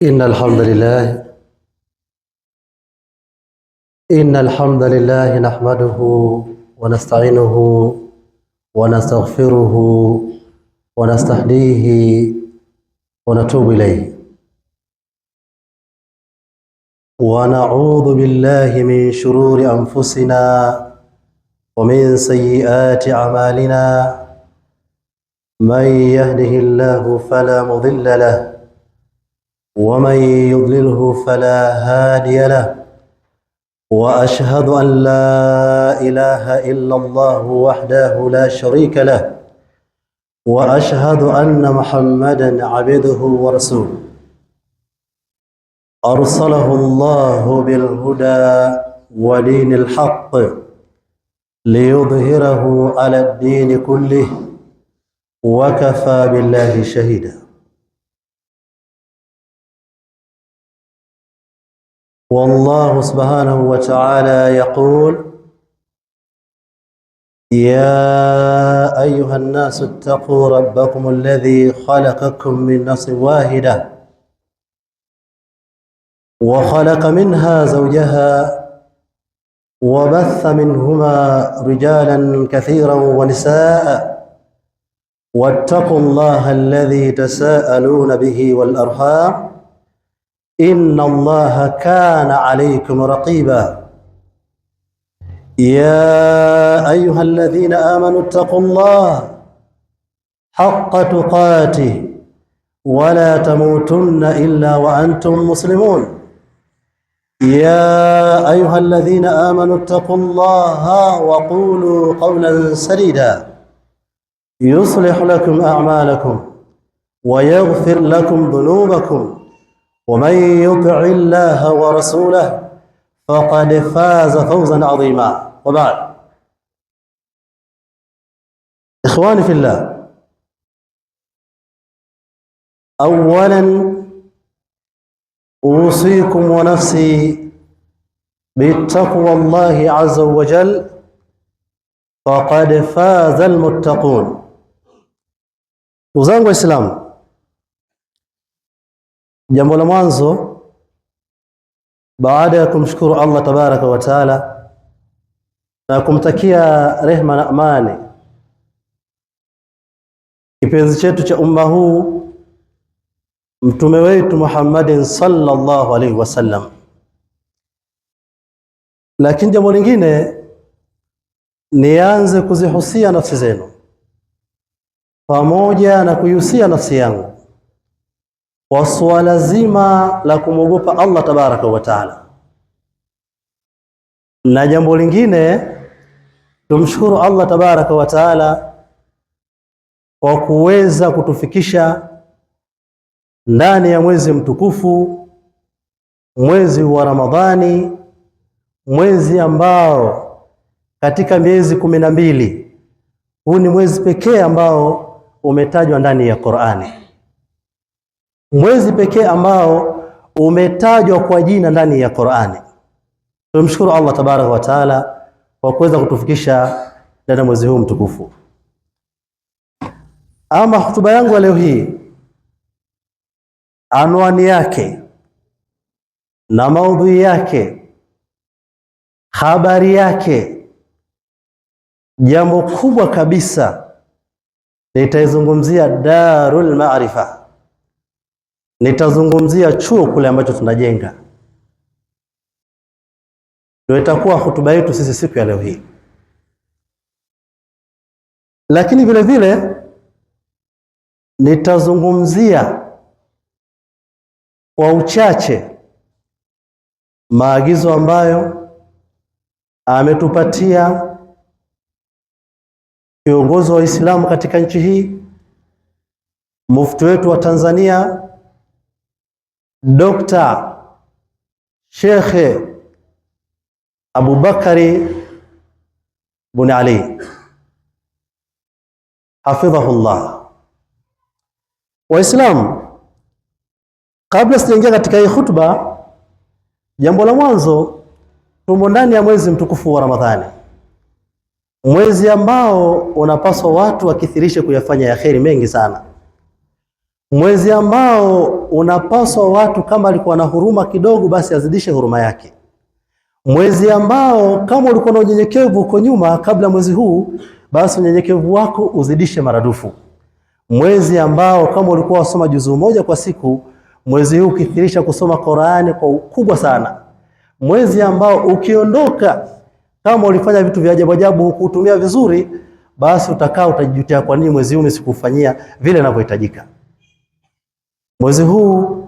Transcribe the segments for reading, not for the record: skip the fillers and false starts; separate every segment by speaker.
Speaker 1: إن الحمد لله نحمده ونستعينه ونستغفره ونستهديه ونتوب إليه ونعوذ بالله من شرور أنفسنا ومن سيئات أعمالنا من يهده الله فلا مضل له ومن يضلله فلا هادي له وأشهد أن لا إله إلا الله وحده لا شريك له وأشهد أن محمدا عبده ورسوله أرسله الله بالهدى ودين الحق ليظهره على الدين كله وكفى بالله شهيدا. والله سبحانه وتعالى يقول: يا أيها الناس اتقوا ربكم الذي خلقكم من نفس واحدة وخلق منها زوجها وبث منهما رجالا كثيرا ونساء واتقوا الله الذي تساءلون به والأرحام إن الله كان عليكم رقيبا. يا أيها الذين آمنوا اتقوا الله حق تقاته ولا تموتن إلا وأنتم مسلمون. يا أيها الذين آمنوا اتقوا الله وقولوا قولا سديدا يصلح لكم أعمالكم ويغفر لكم ذنوبكم ومن يطع الله ورسوله فقد فاز فوزا عظيما. وبعد، إخواني في الله، أولا أوصيكم ونفسي بتقوى الله عز وجل فقد فاز المتقون. Uzangu wa Islam, jambo la mwanzo baada ya kumshukuru Allah tabaraka wa taala na kumtakia rehma na amani kipenzi chetu cha umma huu, mtume wetu Muhammadin sallallahu alaihi wasallam. Lakini jambo lingine, nianze kuzihusia nafsi zenu pamoja na kuihusia nafsi yangu kwa swala zima la kumwogopa Allah tabaraka wa taala. Na jambo lingine, tumshukuru Allah tabaraka wa taala kwa kuweza kutufikisha ndani ya mwezi mtukufu, mwezi wa Ramadhani, mwezi ambao katika miezi 12 huu ni mwezi pekee ambao umetajwa ndani ya Qur'ani, mwezi pekee ambao umetajwa kwa jina ndani ya Qur'ani. Tumshukuru Allah tabaraka wa taala kwa kuweza kutufikisha ndani ya mwezi huu mtukufu. Ama hotuba yangu leo hii, anwani yake na maudhui yake, habari yake, jambo kubwa kabisa, nitaizungumzia Darul Maarifa. Nitazungumzia chuo kule ambacho tunajenga. Ndio itakuwa hotuba yetu sisi siku ya leo hii. Lakini vile vile nitazungumzia kwa uchache maagizo ambayo ametupatia kiongozi wa Uislamu katika nchi hii, mufti wetu wa Tanzania Dr. Sheikh Abubakari bin Ali hafidhahullah. Waislamu, kabla sijaingia katika hii khutba, jambo la mwanzo, tumo ndani ya mwezi mtukufu wa Ramadhani, mwezi ambao unapaswa watu wakithirishe kuyafanya ya kheri mengi sana, mwezi ambao unapaswa watu, kama alikuwa na huruma kidogo, basi azidishe huruma yake. Mwezi ambao kama ulikuwa na unyenyekevu uko nyuma kabla mwezi huu, basi unyenyekevu wako uzidishe maradufu. Mwezi ambao kama ulikuwa wasoma juzuu moja kwa siku, mwezi huu kithirisha kusoma Qur'ani kwa ukubwa sana. Mwezi ambao ukiondoka, kama ulifanya vitu vya ajabu ajabu hukutumia vizuri, basi utajijutia, kwa nini mwezi huu sikufanyia vile inavyohitajika. Mwezi huu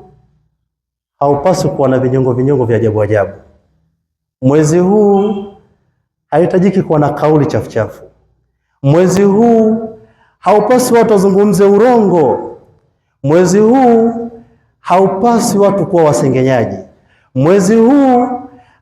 Speaker 1: haupaswi kuwa na vinyongo vya ajabu ajabu. Mwezi huu haihitajiki kuwa na kauli chafu chafu. Mwezi huu haupaswi watu wazungumze urongo. Mwezi huu haupaswi watu kuwa wasengenyaji. Mwezi huu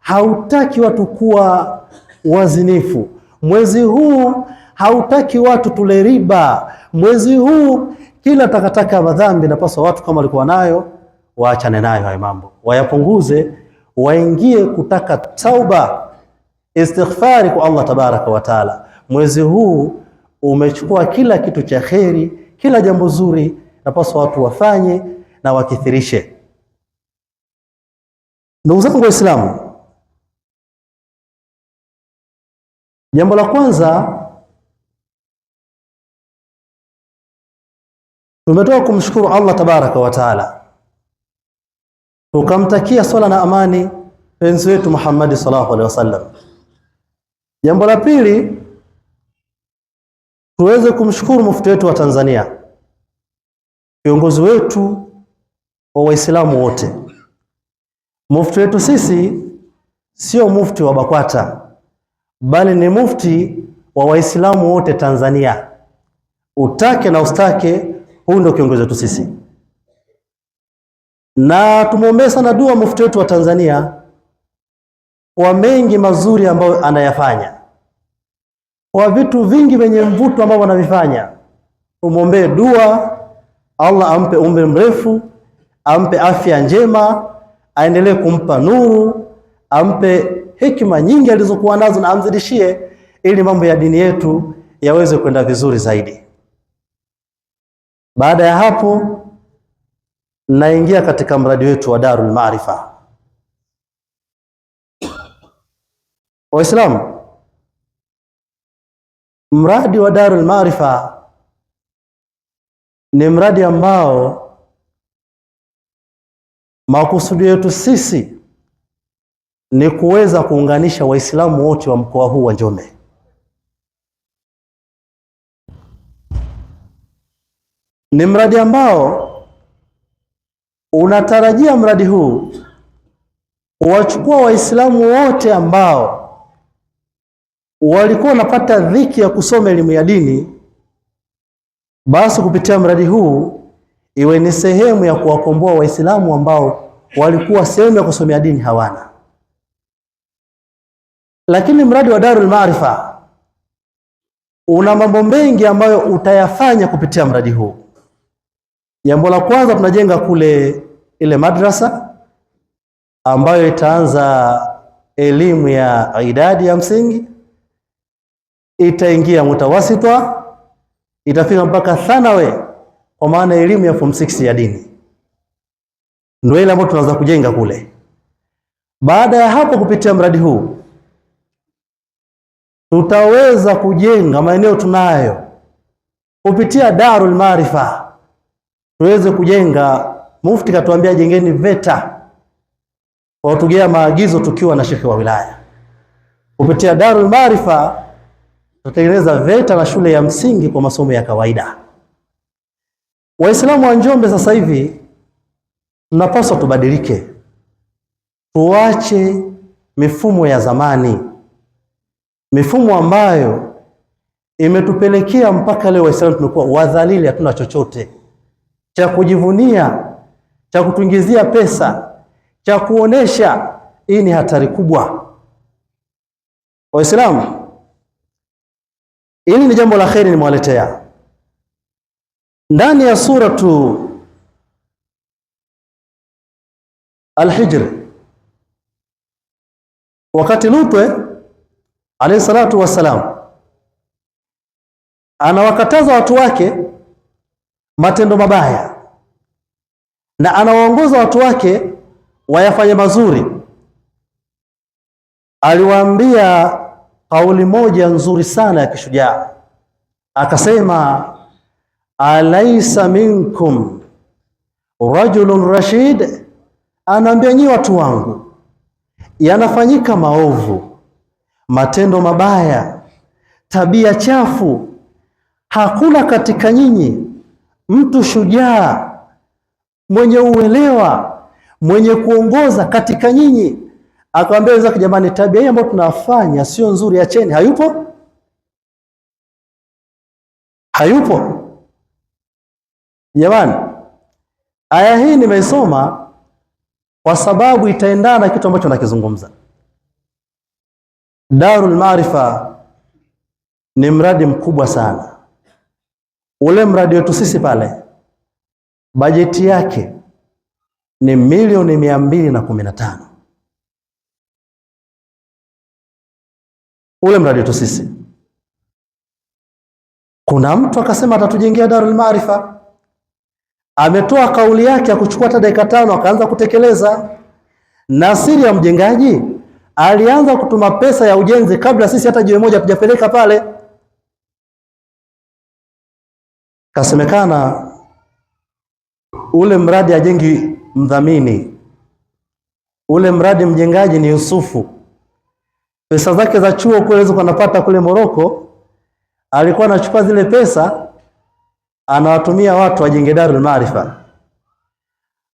Speaker 1: hautaki watu kuwa wazinifu. Mwezi huu hautaki watu tule riba. Mwezi huu kila takataka ya madhambi napaswa watu kama walikuwa nayo waachane nayo, hayo mambo wayapunguze, waingie kutaka tauba, istighfari kwa Allah tabaraka wa taala. Mwezi huu umechukua kila kitu cha kheri, kila jambo zuri napaswa watu wafanye na wakithirishe. Ndugu zangu Waislamu, jambo la kwanza tumetoka kumshukuru Allah tabaraka wa taala, tukamtakia swala na amani penzi wetu Muhammad sallallahu alaihi wasallam. Jambo la pili, tuweze kumshukuru mufti wetu wa Tanzania, kiongozi wetu wa Waislamu wote. Mufti wetu sisi sio mufti wa BAKWATA, bali ni mufti wa Waislamu wote Tanzania. Utake na ustake, huyu ndio kiongozi wetu sisi, na tumwombee sana dua mufti wetu wa Tanzania kwa mengi mazuri ambayo anayafanya, kwa vitu vingi vyenye mvuto ambao wanavifanya. Tumwombee dua, Allah ampe umri mrefu, ampe afya njema, aendelee kumpa nuru, ampe hekima nyingi alizokuwa nazo na amzidishie, ili mambo ya dini yetu yaweze kwenda vizuri zaidi. Baada ya hapo, naingia katika mradi wetu wa Darul Maarifa. Waislamu, mradi wa Darul Maarifa ni mradi ambao makusudi yetu sisi ni kuweza kuunganisha Waislamu wote wa mkoa huu wa Njombe. Ni mradi ambao unatarajia mradi huu wachukua Waislamu wote ambao walikuwa wanapata dhiki ya kusoma elimu ya dini, basi kupitia mradi huu iwe ni sehemu ya kuwakomboa Waislamu ambao walikuwa sehemu ya kusomea dini hawana. Lakini mradi wa Darul Maarifa una mambo mengi ambayo utayafanya kupitia mradi huu. Jambo la kwanza, tunajenga kule ile madrasa ambayo itaanza elimu ya idadi ya msingi, itaingia mutawasita, itafika mpaka thanawe, kwa maana elimu ya form 6 ya dini. Ndio ile ambayo tunaanza kujenga kule. Baada ya hapo, kupitia mradi huu tutaweza kujenga maeneo tunayo kupitia Darul Maarifa, tuweze kujenga. Mufti katuambia jengeni VETA, kwa tugea maagizo tukiwa na shekhi wa wilaya. Kupitia Darul Maarifa tutatengeneza VETA na shule ya msingi kwa masomo ya kawaida. Waislamu wa Njombe sasa hivi tunapaswa tubadilike, tuache mifumo ya zamani, mifumo ambayo imetupelekea mpaka leo Waislamu tumekuwa wadhalili, hatuna chochote cha kujivunia, cha kutuingizia pesa, cha kuonesha. Hii ni hatari kubwa Waislamu. Hili ni jambo la kheri nimewaletea. Ndani ya suratu Al-Hijr, wakati Lutwe alayhi salatu wassalam anawakataza watu wake matendo mabaya, na anawaongoza watu wake wayafanye mazuri. Aliwaambia kauli moja nzuri sana ya kishujaa, akasema, alaisa minkum rajulun rashid, anaambia nyi watu wangu, yanafanyika maovu, matendo mabaya, tabia chafu, hakuna katika nyinyi mtu shujaa mwenye uelewa, mwenye kuongoza katika nyinyi. Akamwambia wenzake, jamani, tabia hii ambayo tunafanya sio nzuri, acheni. Hayupo? Hayupo? Jamani, aya hii nimeisoma kwa sababu itaendana na kitu ambacho nakizungumza. Darul Maarifa ni mradi mkubwa sana. Ule mradi wetu sisi pale, bajeti yake ni milioni 215. Ule mradi wetu sisi. Kuna mtu akasema atatujengea Darul Maarifa, ametoa kauli yake ya kuchukua hata dakika 5 akaanza kutekeleza. Na siri ya mjengaji, alianza kutuma pesa ya ujenzi kabla sisi hata jiwe moja tujapeleka pale. Kasemekana ule mradi ajengi mdhamini, ule mradi mjengaji ni Yusufu. Pesa zake za chuo kule alizokuwa anapata kule Moroko, alikuwa anachukua zile pesa anawatumia watu wajenge Darul Maarifa.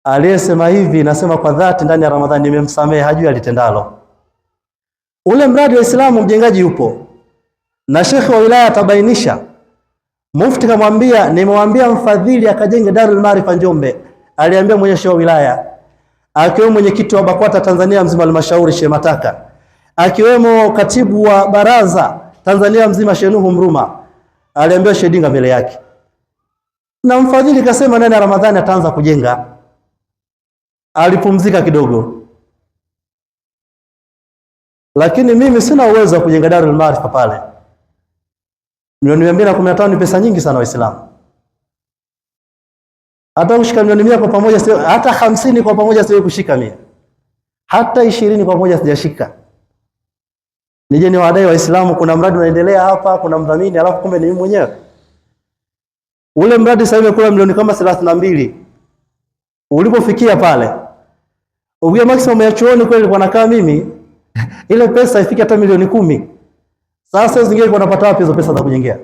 Speaker 1: Aliyesema hivi nasema kwa dhati, ndani ya Ramadhani nimemsamehe, hajui alitendalo. Ule mradi wa Islamu mjengaji yupo, na shekhi wa wilaya atabainisha. Mufti kamwambia, nimemwambia mfadhili akajenge Darul Maarifa Njombe. Aliambia mwenye shekhi wa wilaya, akiwemo mwenyekiti wa BAKWATA Tanzania mzima halmashauri Sheikh Mataka, akiwemo katibu wa baraza Tanzania mzima Sheikh Nuhu Mruma, aliambia Sheikh Dinga mbele yake. Na mfadhili kasema ndani ya Ramadhani ataanza kujenga. Alipumzika kidogo. Lakini mimi sina uwezo wa kujenga Darul Maarifa pale. Milioni 215 ni pesa nyingi sana Waislamu. Hata kushika milioni 100 kwa pamoja, hata 50 kwa pamoja siwezi kushika mimi. Hata 20 kwa pamoja sijashika. Nije ni wadai Waislamu, kuna mradi unaendelea hapa, kuna mdhamini, alafu kumbe ni mimi mwenyewe. Ule mradi sasa imekula milioni kama 32. Ulipofikia pale, ugia maximum ya chuoni kweli kwa nakaa mimi, ile pesa ifike hata milioni 10. Sasa zingine kwa napata wapi hizo pesa za kujengea?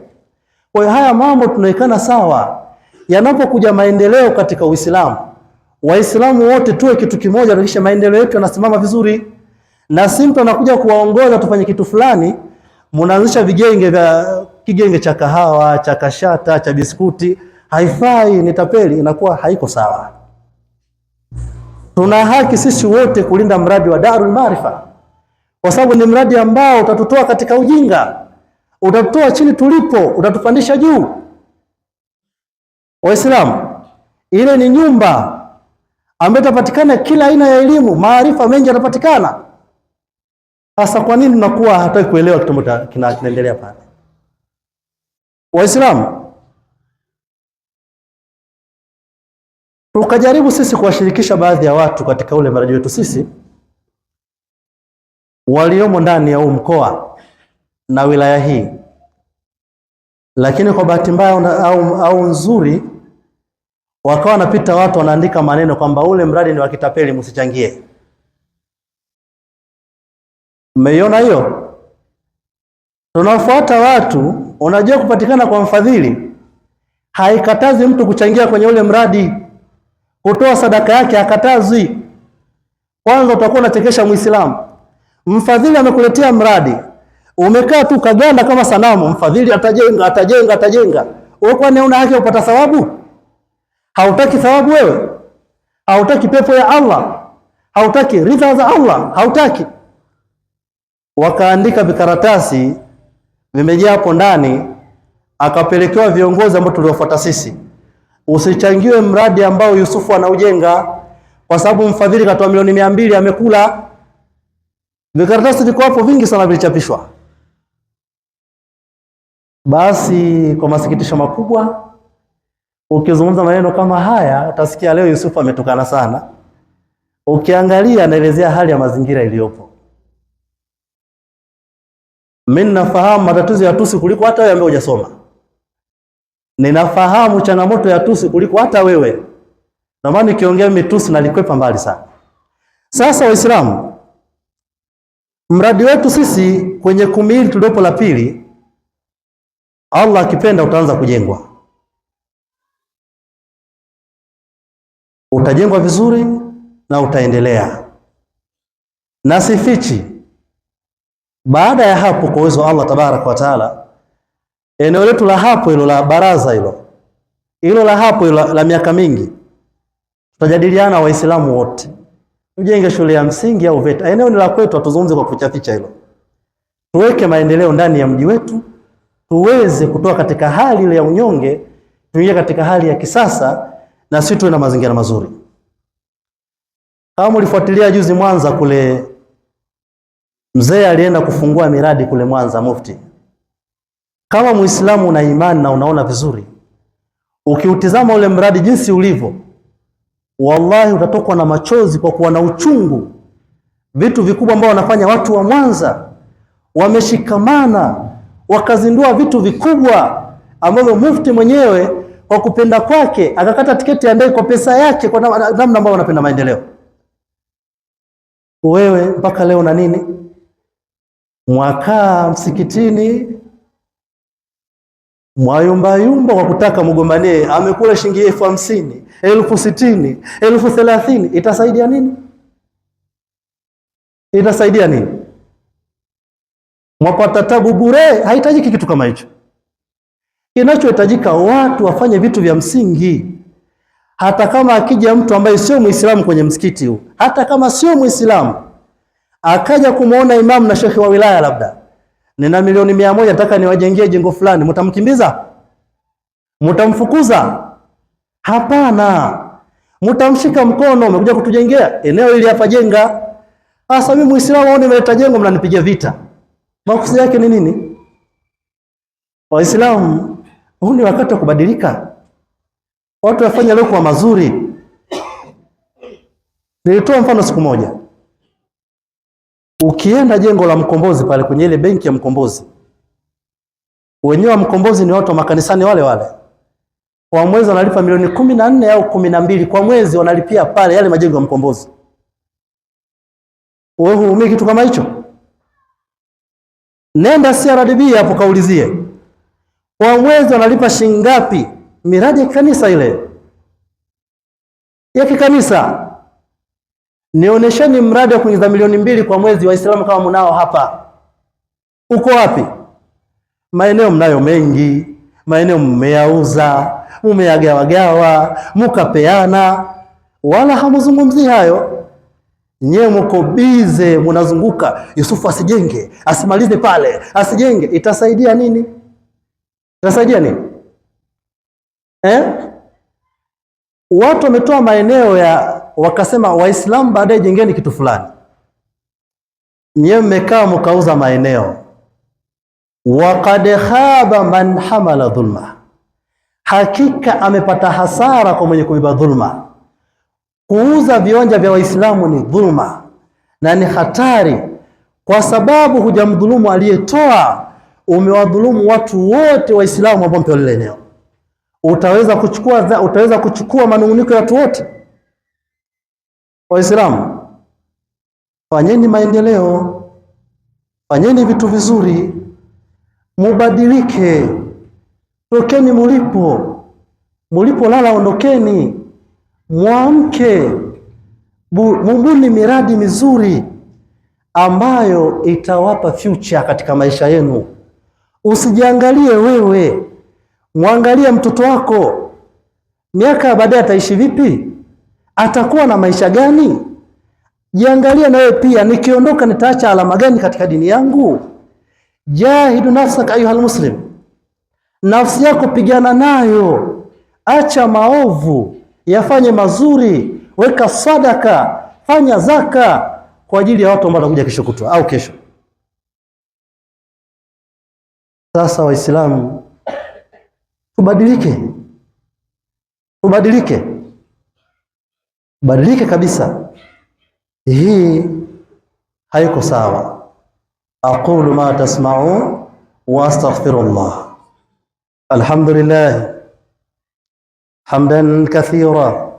Speaker 1: Kwa hiyo haya mambo tunaikana sawa. Yanapokuja maendeleo katika Uislamu, Waislamu wote tuwe kitu kimoja, kisha maendeleo yetu yanasimama vizuri. Na si mtu anakuja kuwaongoza tufanye kitu fulani, mnaanzisha vigenge vya kigenge cha kahawa, cha kashata, cha biskuti. Haifai, ni tapeli, inakuwa haiko sawa. Tuna haki sisi wote kulinda mradi wa Darul Maarifa, kwa sababu ni mradi ambao utatutoa katika ujinga, utatutoa chini tulipo, utatupandisha juu. Waislamu, ile ni nyumba ambayo itapatikana kila aina ya elimu, maarifa mengi yatapatikana. Sasa kwa nini tunakuwa hataki kuelewa kitu ambacho kinaendelea pale? Waislamu, tukajaribu sisi kuwashirikisha baadhi ya watu katika ule mradi wetu sisi waliomo ndani ya huu mkoa na wilaya hii, lakini kwa bahati mbaya au nzuri, wakawa wanapita watu wanaandika maneno kwamba ule mradi ni wa kitapeli, msichangie. Mmeiona hiyo? Tunafuata watu. Unajua kupatikana kwa mfadhili haikatazi mtu kuchangia kwenye ule mradi, kutoa sadaka yake hakatazwi. Kwanza utakuwa unachekesha Muislamu. Mfadhili amekuletea mradi, umekaa tu kaganda kama sanamu, mfadhili atajenga. Wewe kwani una haki kupata thawabu? Hautaki thawabu wewe? Hautaki pepo ya Allah? Hautaki ridha za Allah? Hautaki? Wakaandika vikaratasi vimejaa hapo ndani, akapelekewa viongozi ambao tuliofuata sisi, usichangiwe mradi ambao Yusufu anaujenga kwa sababu mfadhili katoa milioni 200 amekula. Vikaratasi viko hapo vingi sana vilichapishwa. Basi kwa masikitisho makubwa, Ukizungumza maneno kama haya utasikia leo Yusufu ametukana sana. Ukiangalia anaelezea hali ya mazingira iliyopo. Mimi nafahamu matatizo ya tusi kuliko hata wewe ambaye hujasoma. Ninafahamu changamoto ya tusi kuliko hata wewe. Na maana nikiongea mimi tusi nalikwepa mbali sana. Sasa Waislamu, mradi wetu sisi kwenye kumi hili tuliopo la pili, Allah akipenda utaanza kujengwa. Utajengwa vizuri na utaendelea. Na sifichi, baada ya hapo kwa uwezo wa Allah tabaraka wa taala, eneo letu la hapo hilo la baraza hilo la hapo hilo la miaka mingi, tutajadiliana Waislamu wote tujenge shule ya msingi au VETA. Eneo ni la kwetu, tuzungumze kwa kuchaficha hilo. Tuweke maendeleo ndani ya mji wetu, tuweze kutoka katika hali ile ya unyonge tuingie katika hali ya kisasa, na sisi tuwe na mazingira mazuri. Kama ulifuatilia juzi Mwanza kule, mzee alienda kufungua miradi kule Mwanza, mufti. Kama Muislamu una imani na unaona vizuri, ukiutizama ule mradi jinsi ulivyo, wallahi utatokwa na machozi kwa kuwa na uchungu. Vitu vikubwa ambao wanafanya watu wa Mwanza, wameshikamana wakazindua vitu vikubwa ambavyo mufti mwenyewe kwa kupenda kwake akakata tiketi ya ndege kwa pesa yake, kwa namna ambao wanapenda maendeleo. Wewe mpaka leo na nini? Mwakaa msikitini mwayumbayumba kwa kutaka mgombanie, amekula shilingi 50,000, 60,000, 30,000. Itasaidia nini? Itasaidia nini? Mwapata tabu bure. Haitajiki kitu kama hicho. Kinachohitajika watu wafanye vitu vya msingi. Hata kama akija mtu ambaye sio Muislamu kwenye msikiti huu, hata kama sio Muislamu, akaja kumuona imamu na shekhi wa wilaya, labda nina milioni 100 nataka niwajengee jengo fulani, mtamkimbiza? Mtamfukuza? Hapana. Mtamshika mkono, umekuja kutujengea eneo ili hapa, jenga. Sasa mimi Muislamu au nimeleta jengo mnanipigia vita. Makusudi yake ni nini? Waislamu, huu ni wakati wa kubadilika. Watu wafanye leo kwa mazuri. Nilitoa mfano siku moja. Ukienda jengo la Mkombozi pale kwenye ile benki ya Mkombozi, wenyewe wa Mkombozi ni watu wa makanisani wale wale. Kwa mwezi wanalipa milioni 14 au 12 kwa mwezi, wanalipia pale yale majengo ya Mkombozi. Wewe huumii kitu kama hicho? Nenda CRDB hapo kaulizie. Kwa mwezi wanalipa shilingi ngapi miradi ya kanisa ile? Ya kikanisa. Nionyesheni mradi wa kuingiza milioni 2 kwa mwezi Waislamu kama mnao hapa. Uko wapi? Maeneo mnayo mengi, maeneo mmeyauza, mmeyagawagawa, mkapeana, wala hamuzungumzi hayo. Nyewe mko bize mnazunguka, Yusufu asijenge, asimalize pale, asijenge. Itasaidia nini? Itasaidia nini? Watu wametoa maeneo ya wakasema Waislamu baadaye jengeni kitu fulani. Nyewe mmekaa mkauza maeneo. Waqad khaba man hamala dhulma, hakika amepata hasara kwa mwenye kubeba dhulma. Kuuza viwanja vya Waislamu ni dhulma na ni hatari, kwa sababu hujamdhulumu aliyetoa, umewadhulumu watu wote Waislamu ambao mpewa lile eneo. Utaweza kuchukua manunguniko ya watu wote. Waislamu, fanyeni maendeleo, fanyeni vitu vizuri, mubadilike, tokeni mulipo lala, ondokeni, muamke, mubuni miradi mizuri ambayo itawapa future katika maisha yenu. Usijiangalie wewe, muangalie mtoto wako. Miaka baadaye ataishi vipi? Atakuwa na maisha gani? Jiangalie na wewe pia, nikiondoka nitaacha alama gani katika dini yangu? Jahidu nafsaka ayuhal muslim, nafsi yako pigana nayo, acha maovu, yafanye mazuri, weka sadaka, fanya zaka kwa ajili ya watu ambao watakuja kesho kutwa au kesho. Sasa Waislamu, tubadilike. Tubadilike, badilike kabisa. Hii haiko sawa. Aqulu ma tasma'un wa astaghfirullah. Alhamdulillah hamdan kathira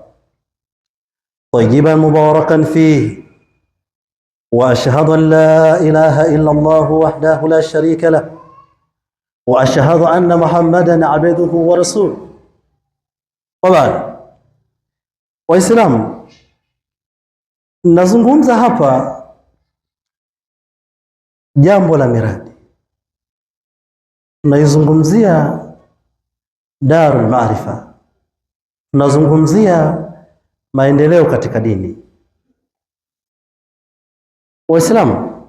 Speaker 1: tayyiban mubarakan fihi wa ashhadu an la ilaha illa Allah wahdahu la sharika lah wa ashhadu anna Muhammadan abduhu wa rasuluhu. Waislamu, nazungumza hapa jambo la miradi. Tunaizungumzia Darul Maarifa, tunazungumzia maendeleo katika dini. Waislamu,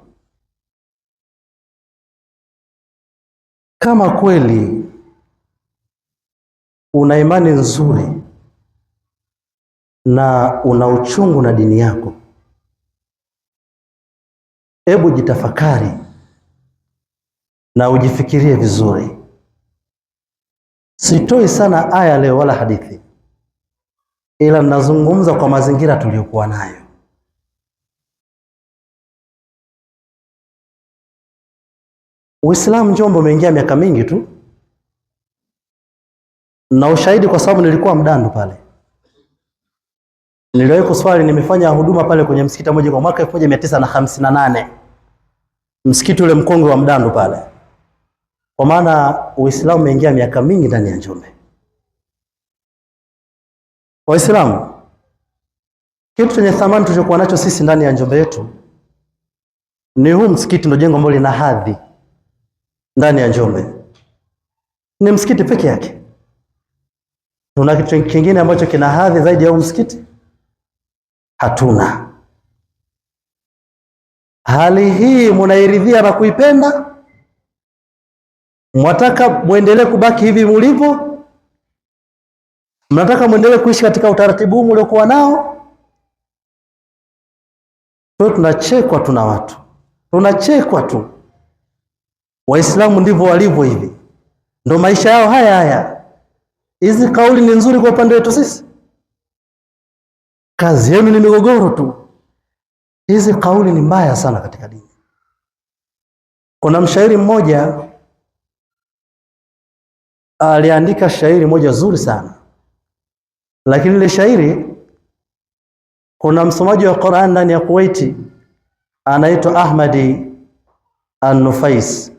Speaker 1: kama kweli una imani nzuri na una uchungu na dini yako, hebu jitafakari na ujifikirie vizuri. Sitoi sana aya leo wala hadithi, ila nazungumza kwa mazingira tuliyokuwa nayo. Uislamu Njombe umeingia miaka mingi tu, na ushahidi kwa sababu nilikuwa Mdandu pale. Niliwahi kuswali, nimefanya huduma pale kwenye msikiti mmoja kwa mwaka 1958. Msikiti ule mkongwe wa Mdandu pale. Kwa maana Uislamu umeingia miaka mingi ndani ya Njombe. Waislamu, kitu chenye thamani tulichokuwa nacho sisi ndani ya Njombe yetu ni huu msikiti, ndio jengo ambalo lina hadhi ndani ya Njombe. Ni msikiti peke yake. Tuna kitu kingine ambacho kina hadhi zaidi ya huu msikiti? Hatuna. Hali hii munairidhia na kuipenda? Mwataka muendelee kubaki hivi mulivyo? Mnataka muendelee kuishi katika utaratibu huu mliokuwa nao? Tunachekwa, tuna watu tunachekwa tu. Waislamu ndivyo walivyo hivi, ndio maisha yao haya. Hizi kauli ni nzuri kwa upande wetu sisi? Kazi yenu ni migogoro tu. Hizi kauli ni mbaya sana katika dini. Kuna mshairi mmoja aliandika shairi moja zuri sana, lakini ile shairi, kuna msomaji wa Qur'an ndani ya Kuwaiti anaitwa Ahmadi An-Nufais,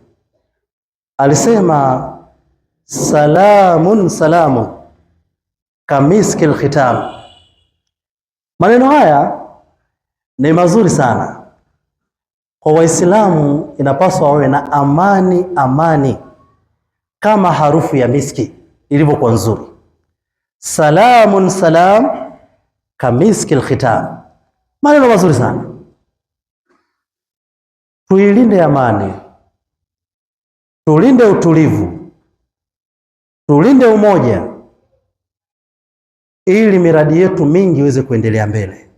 Speaker 1: alisema salamun salamu kamiskil khitam. Maneno haya ni mazuri sana kwa Waislamu. Inapaswa wawe na amani, amani kama harufu ya miski ilivyokuwa nzuri. Salamun salam kamiskil khitam, maneno mazuri sana. Tuilinde amani, tulinde utulivu, tulinde umoja, ili miradi yetu mingi iweze kuendelea mbele.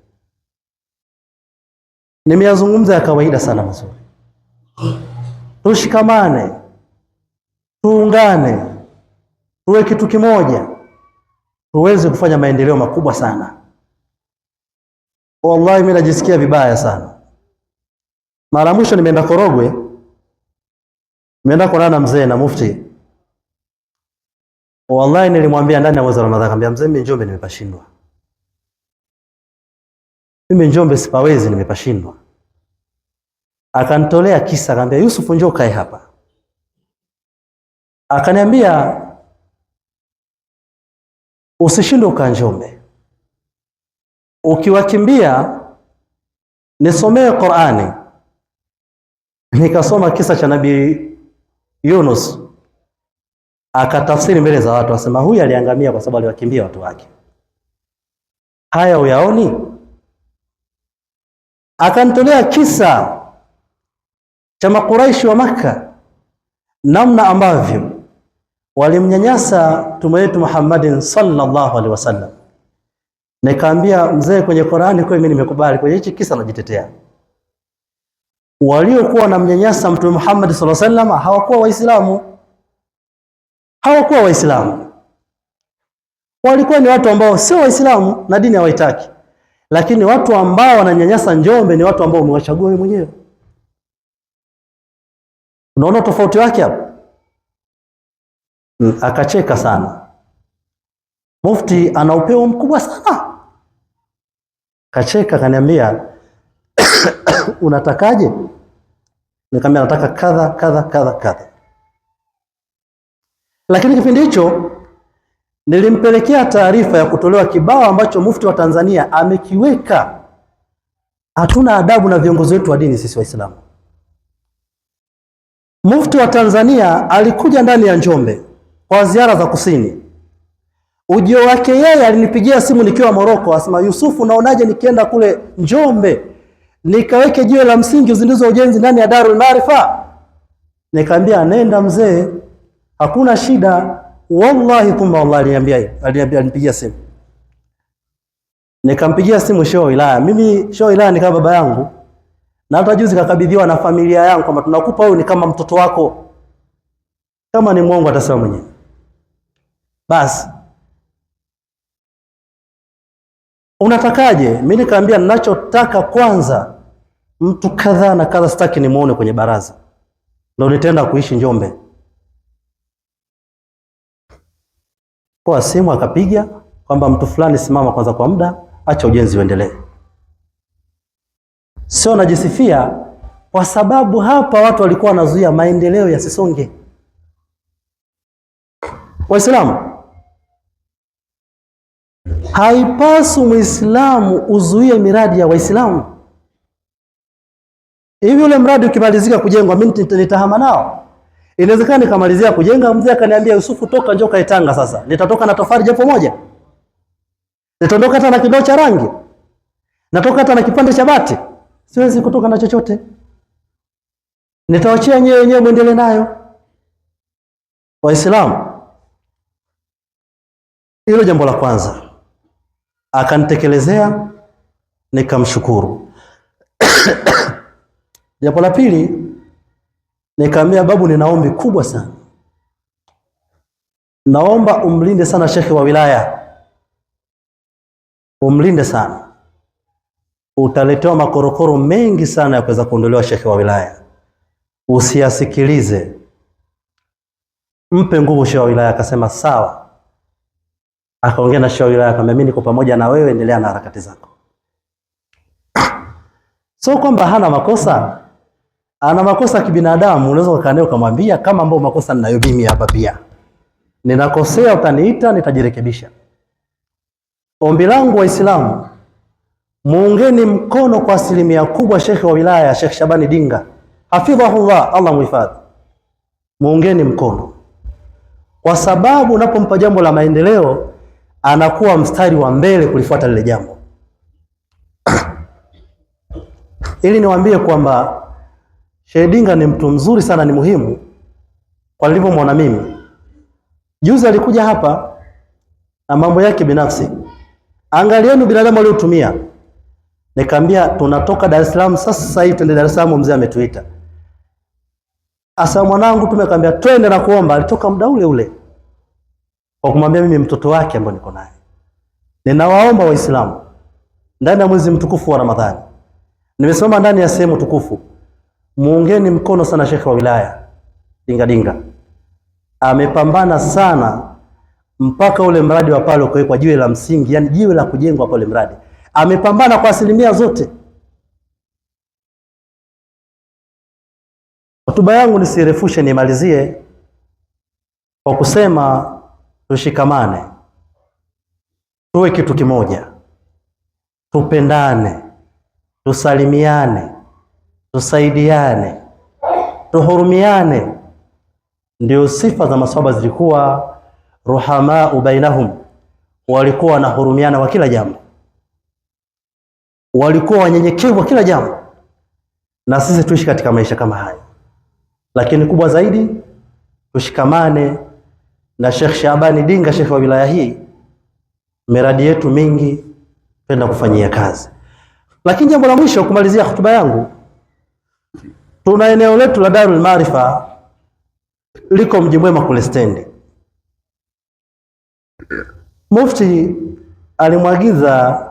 Speaker 1: Nimeyazungumza ya kawaida sana mazuri. Tushikamane, tuungane, tuwe kitu kimoja, tuweze kufanya maendeleo makubwa sana. Wallahi mimi najisikia vibaya sana. Mara mwisho nimeenda Korogwe, nimeenda kuonana na mzee na mufti. Wallahi nilimwambia ndani ya mwezi wa Ramadhani, akamwambia mzee, mimi Njombe nimepashindwa. Mimi Njombe sipawezi, nimepashindwa. Akanitolea kisa, akamwambia Yusuf, njoo kae hapa. Akaniambia usishindwe uka Njombe, ukiwakimbia nisomee Qur'ani. Nikasoma kisa cha Nabii Yunus, akatafsiri mbele za watu, asema huyu aliangamia kwa sababu aliwakimbia watu wake. Haya uyaoni? Akanitolea kisa cha Makuraishi wa Makka, namna ambavyo walimnyanyasa mtume wetu Muhammadin sallallahu alaihi wasallam. Nikaambia mzee, kwenye Qur'ani kwa mimi nimekubali, kwenye hichi kisa najitetea. Waliokuwa wanamnyanyasa mtume Muhammad sallallahu alaihi wasallam hawakuwa Waislamu, hawakuwa Waislamu. walikuwa ni watu ambao sio Waislamu na dini hawaitaki, lakini watu ambao wananyanyasa Njombe ni watu ambao umewachagua wewe mwenyewe. Unaona tofauti wake hapo? Akacheka sana. Mufti ana upeo mkubwa sana. Kacheka kaniambia, unatakaje? Nikamwambia nataka kadha kadha kadha kadha. Lakini kipindi hicho nilimpelekea taarifa ya kutolewa kibao ambacho mufti wa Tanzania amekiweka. Hatuna adabu na viongozi wetu wa dini sisi Waislamu. Mufti wa Tanzania alikuja ndani ya Njombe kwa ziara za kusini. Ujio wake yeye alinipigia simu nikiwa Moroko, asema, Yusufu, naonaje nikienda kule Njombe nikaweke jiwe la msingi uzinduzi wa ujenzi ndani ya Darul Maarifa? Nikamwambia nenda mzee, hakuna shida. Wallahi thumma wallahi alinipigia simu. Nikampigia simu shehe wa wilaya. Mimi shehe wa wilaya ni kama baba yangu, na hata juzi kakabidhiwa na familia yangu kama tunakupa huyu ni kama mtoto wako. Kama ni mwongo atasema mwenyewe. Basi unatakaje? Mimi nikamwambia ninachotaka kwanza, mtu kadha na kadha sitaki nimuone kwenye baraza, ndio nitaenda kuishi Njombe. Kwa simu akapiga kwamba mtu fulani, simama kwanza kwa muda, acha ujenzi uendelee. Sio najisifia, kwa sababu hapa watu walikuwa wanazuia maendeleo yasisonge. Waislamu, haipaswi Muislamu uzuie miradi ya Waislamu. Hivi ule mradi ukimalizika kujengwa, mimi nitahama nao? Inawezekana nikamalizia kujenga, mzee akaniambia, Yusufu, toka njoo kae Tanga. Sasa nitatoka na tofali japo moja? Nitaondoka hata na kidoo cha rangi? Natoka hata na kipande cha bati? Siwezi kutoka na chochote. Nitawachia nyewe muendelee nayo. Waislamu, hilo jambo la kwanza. Akanitekelezea, nikamshukuru. Jambo la pili, nikamwambia, babu, nina ombi kubwa sana. Naomba umlinde sana shekhi wa wilaya. Umlinde sana. Utaletewa makorokoro mengi sana ya kuweza kuondolewa shekhi wa wilaya. Usiyasikilize. Mpe nguvu shekhi wa wilaya. Akasema sawa. Akaongea na shekhi wa wilaya, akamwambia, mimi niko pamoja na wewe, endelea na harakati zako. So kwamba hana makosa. Ana makosa kibinadamu, unaweza ukaanea ukamwambia, kama ambao makosa ninayo mimi hapa pia. Ninakosea, utaniita, nitajirekebisha. Ombi langu Waislamu, muungeni mkono kwa asilimia kubwa shekhi wa wilaya Sheikh Shabani Dinga, hafidhahullah, Allah muhifadhi. Muungeni mkono, kwa sababu unapompa jambo la maendeleo anakuwa mstari wa mbele kulifuata lile jambo. Ili niwaambie kwamba Sheikh Dinga ni mtu mzuri sana, ni muhimu kwa nilivyomwona mimi. Juzi alikuja hapa na mambo yake binafsi. Angalieni binadamu aliotumia. Nikamwambia tunatoka Dar es Salaam sasa hivi twende Dar es Salaam, mzee ametuita. Asa mwanangu, tumekwambia twende na kuomba, alitoka muda ule ule. Kwa kumwambia mimi mtoto wake ambaye niko naye. Ninawaomba Waislamu, ndani ya mwezi mtukufu wa Ramadhani, nimesoma ndani ya sehemu tukufu, muungeni mkono sana shekhi wa wilaya Dinga. Amepambana sana mpaka ule mradi wa pale ukawekwa jiwe la msingi, yani jiwe la kujengwa pale mradi. Amepambana kwa asilimia zote. Hotuba yangu nisirefushe, nimalizie kwa kusema tushikamane, tuwe kitu kimoja, tupendane, tusalimiane, tusaidiane, tuhurumiane. Ndio sifa za maswahaba zilikuwa ruhamaa bainahum, walikuwa wanahurumiana wa kila jambo, walikuwa wanyenyekevu wa kila jambo. Na sisi tuishi katika maisha kama haya, lakini kubwa zaidi tushikamane na Sheikh Shabani Dinga, shekhi wa wilaya hii. Miradi yetu mingi penda kufanyia kazi. Lakini jambo la mwisho kumalizia hotuba yangu, tuna eneo letu la Darul Maarifa liko Mji Mwema kule stendi. Mufti alimwagiza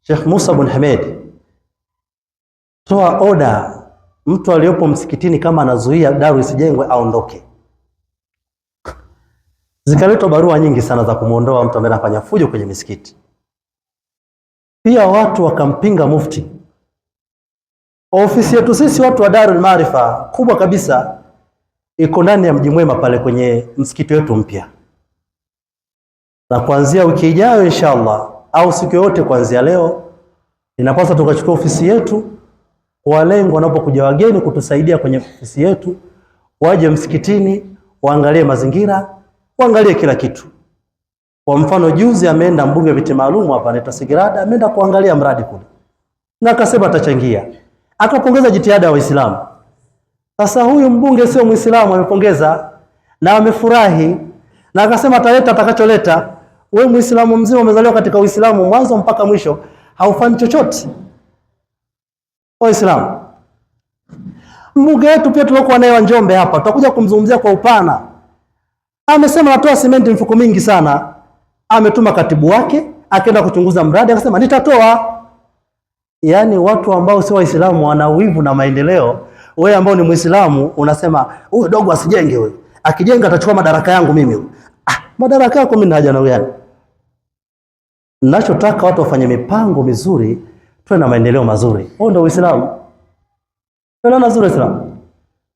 Speaker 1: Sheikh Musa bin Hamad, toa oda, mtu aliyopo msikitini kama anazuia daru isijengwe aondoke. Zikaletwa barua nyingi sana za kumuondoa mtu ambaye anafanya fujo kwenye misikiti. Pia watu wakampinga mufti. Ofisi yetu sisi watu wa Darul Maarifa kubwa kabisa iko ndani ya Mji Mwema pale kwenye msikiti wetu mpya, na kuanzia wiki ijayo inshallah au siku yote kuanzia leo inapaswa tukachukua ofisi yetu, walengo wanapokuja wageni kutusaidia kwenye ofisi yetu waje msikitini waangalie mazingira, waangalie kila kitu. Kwa mfano juzi ameenda mbunge viti maalum hapa anaitwa Sigirada, ameenda kuangalia mradi kule na akasema atachangia, akapongeza jitihada ya Waislamu. Sasa huyu mbunge sio Muislamu, amepongeza na amefurahi na akasema ataleta atakacholeta. Wewe Muislamu mzima umezaliwa katika Uislamu mwanzo mpaka mwisho, haufanyi chochote. Waislamu, mbunge wetu pia tulikuwa naye wa Njombe hapa, tutakuja kumzungumzia kwa upana. Amesema natoa simenti mfuko mingi sana, ametuma katibu wake akaenda kuchunguza mradi akasema nitatoa. Yaani watu ambao sio Waislamu wana wivu na maendeleo. Wewe ambao ni Muislamu unasema huyu dogo asijenge, huyu akijenga atachukua madaraka yangu mimi. Madaraka yako mimi na haja na wewe. Ninachotaka watu wafanye mipango mizuri, tuwe na maendeleo mazuri. Huo ndio Uislamu. Tunaona nzuri Uislamu.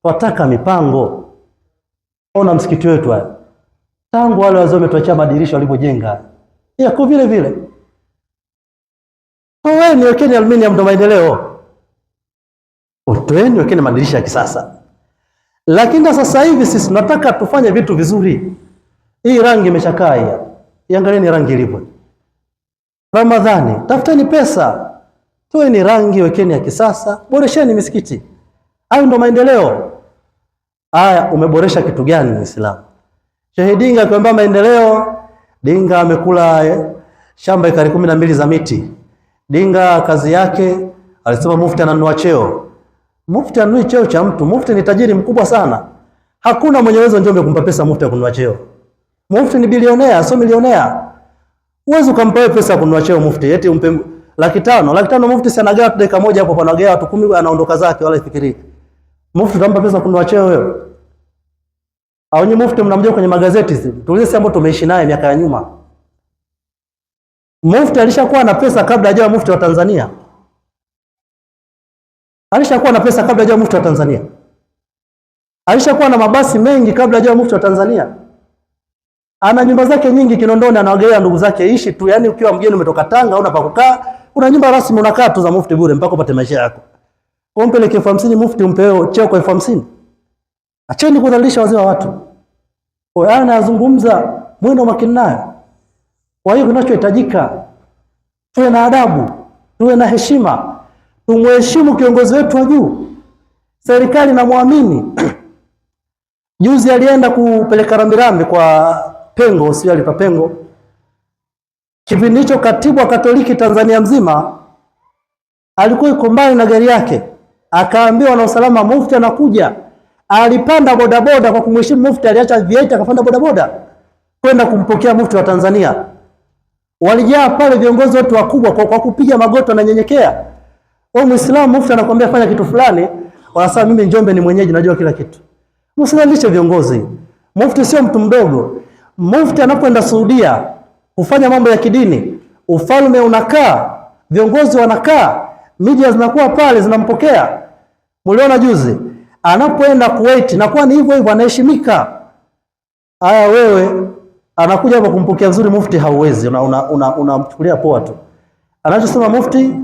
Speaker 1: Tunataka mipango. Ona msikiti wetu hapa, tangu wale wazee wametuachia madirisha walipojenga yako vile vile. Wewe niwekeni aluminium ndo maendeleo. Utoeni wekeni madirisha ya kisasa. Lakini sasa hivi sisi tunataka tufanye vitu vizuri. Hii rangi imeshakaa hii. Iangalieni rangi ilivyo. Ramadhani, tafuteni pesa. Toeni rangi, wekeni ya kisasa, boresheni misikiti. Hayo ndo maendeleo. Haya, umeboresha kitu gani Muislamu? Sheikh Dinga akiomba maendeleo, Dinga amekula shamba ekari 12 za miti. Dinga kazi yake alisema mufti ananunua cheo. Mufti anunui cheo cha mtu. Mufti ni tajiri mkubwa sana. Hakuna mwenye uwezo Njombe kumpa pesa mufti ya kununua cheo. Mufti ni bilionea, sio milionea. Uwezo ukampa pesa kununua cheo mufti, eti umpe 500,000. 500,000 mufti si anagawa dakika moja hapo, panagawa watu 10 anaondoka zake, wala ifikiri. Mufti utampa pesa kununua cheo wewe? Au ni mufti mnamjua kwenye magazeti hizi? Tuulize sisi ambao tumeishi naye miaka ya nyuma. Mufti alishakuwa na pesa kabla hajawa mufti wa Tanzania. Alishakuwa na pesa kabla hajawa mufti wa Tanzania. Alishakuwa na mabasi mengi kabla hajawa mufti wa Tanzania. Ana nyumba zake nyingi Kinondoni, anawagawia ndugu zake ishi tu. Yani ukiwa mgeni umetoka Tanga una pa kukaa, una nyumba rasmi unakaa tu za mufti bure mpaka upate maisha yako. Kwa mpeleke 50,000 mufti umpe cheo kwa 50,000. Acheni kudhalilisha wazee wa watu. Kwa hiyo anazungumza mwendo makini nayo. Kwa hiyo kinachohitajika tuwe na adabu, tuwe na heshima, tumheshimu kiongozi wetu wa juu. Serikali na muamini. Juzi alienda kupeleka rambirambi kwa Pengo, sio alipa Pengo. Kipindi hicho katibu wa Katoliki Tanzania mzima alikuwa yuko mbali na gari yake. Akaambiwa na usalama mufti anakuja. Alipanda bodaboda kwa kumheshimu mufti, aliacha V8 akapanda bodaboda kwenda kumpokea mufti wa Tanzania. Walijaa pale viongozi wetu wakubwa kwa kupiga magoti na nyenyekea. Wewe Muislamu mufti anakuambia fanya kitu fulani, wanasema mimi Njombe ni mwenyeji najua kila kitu. Msilazimishe viongozi. Mufti sio mtu mdogo. Mufti anapoenda Saudia kufanya mambo ya kidini, ufalme unakaa, viongozi wanakaa, media zinakuwa pale zinampokea. Mliona juzi anapoenda Kuwait na kwa ni hivyo hivyo anaheshimika. Haya wewe anakuja hapa kumpokea vizuri mufti hauwezi, unamchukulia poa tu. Anachosema mufti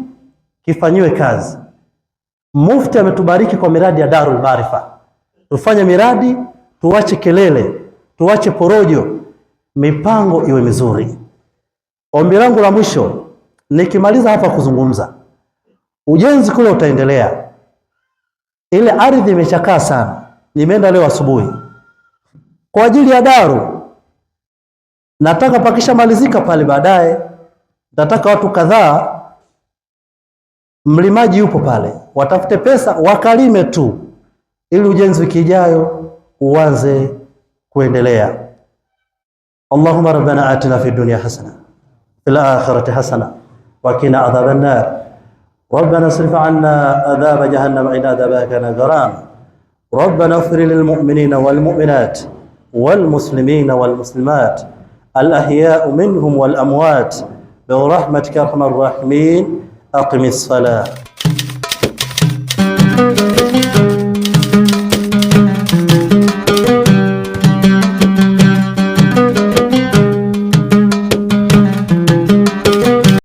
Speaker 1: kifanyiwe kazi. Mufti ametubariki kwa miradi ya Darul Maarifa. Tufanye miradi, tuache kelele, tuache porojo, mipango iwe mizuri. Ombi langu la mwisho, nikimaliza hapa kuzungumza, ujenzi kule utaendelea. Ile ardhi imechakaa sana. Nimeenda leo asubuhi kwa ajili ya daru. Nataka pakisha malizika pale baadaye, nataka watu kadhaa, mlimaji yupo pale, watafute pesa wakalime tu ili ujenzi wiki ijayo uanze kuendelea. اللهم ربنا آتنا في الدنيا حسنة في الآخرة حسنة وقنا عذاب النار ربنا اصرف عنا عذاب جهنم إن عذابها كان غراما ربنا اغفر للمؤمنين والمؤمنات والمسلمين والمسلمات الأحياء منهم والأموات برحمتك يا أرحم الراحمين. أقم الصلاة.